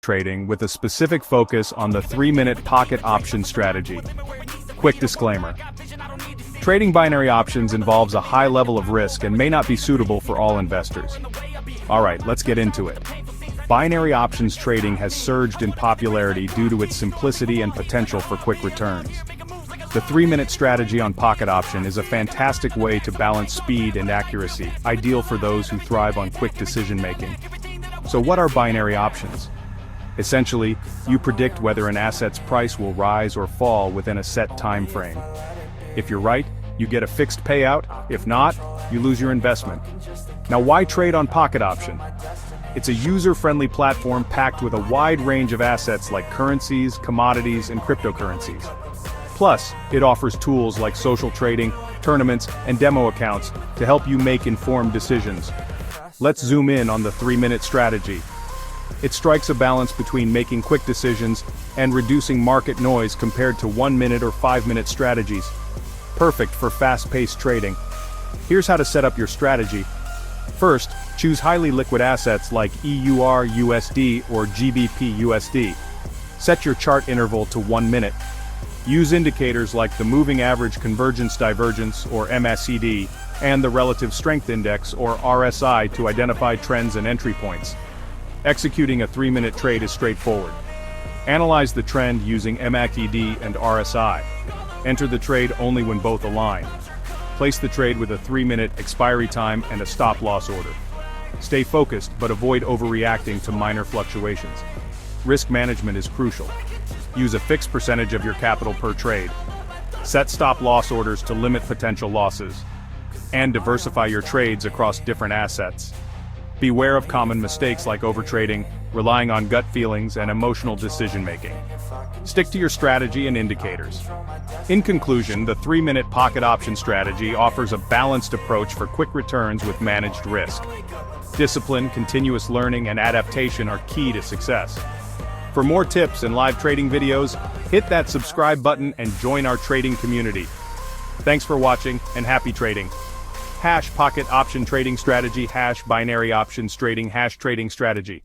trading with a specific focus on the 3-minute pocket option strategy. Quick disclaimer. Trading binary options involves a high level of risk and may not be suitable for all investors. Alright, let's get into it. Binary options trading has surged in popularity due to its simplicity and potential for quick returns. The 3-minute strategy on pocket option is a fantastic way to balance speed and accuracy, ideal for those who thrive on quick decision-making. So what are binary options? Essentially, you predict whether an asset's price will rise or fall within a set time frame. If you're right, you get a fixed payout. If not, you lose your investment. Now, why trade on pocket option? It's a user-friendly platform packed with a wide range of assets like currencies, commodities, and cryptocurrencies. Plus, it offers tools like social trading, tournaments, and demo accounts to help you make informed decisions. Let's zoom in on the 3-minute strategy. It strikes a balance between making quick decisions and reducing market noise compared to 1-minute or 5-minute strategies. Perfect for fast-paced trading. Here's how to set up your strategy. First, choose highly liquid assets like EUR USD or GBP USD. Set your chart interval to 1 minute. Use indicators like the Moving Average Convergence Divergence or MACD and the Relative Strength Index or RSI to identify trends and entry points. Executing a 3-minute trade is straightforward. Analyze the trend using MACD and RSI. Enter the trade only when both align. Place the trade with a 3-minute expiry time and a stop-loss order. Stay focused but avoid overreacting to minor fluctuations. Risk management is crucial. Use a fixed percentage of your capital per trade. Set stop-loss orders to limit potential losses. And diversify your trades across different assets. Beware of common mistakes like overtrading, relying on gut feelings, and emotional decision-making. Stick to your strategy and indicators. In conclusion, the 3-minute pocket option strategy offers a balanced approach for quick returns with managed risk. Discipline, continuous learning, and adaptation are key to success. For more tips and live trading videos, hit that subscribe button and join our trading community. Thanks for watching and happy trading. # pocket option trading strategy # binary options trading # trading strategy.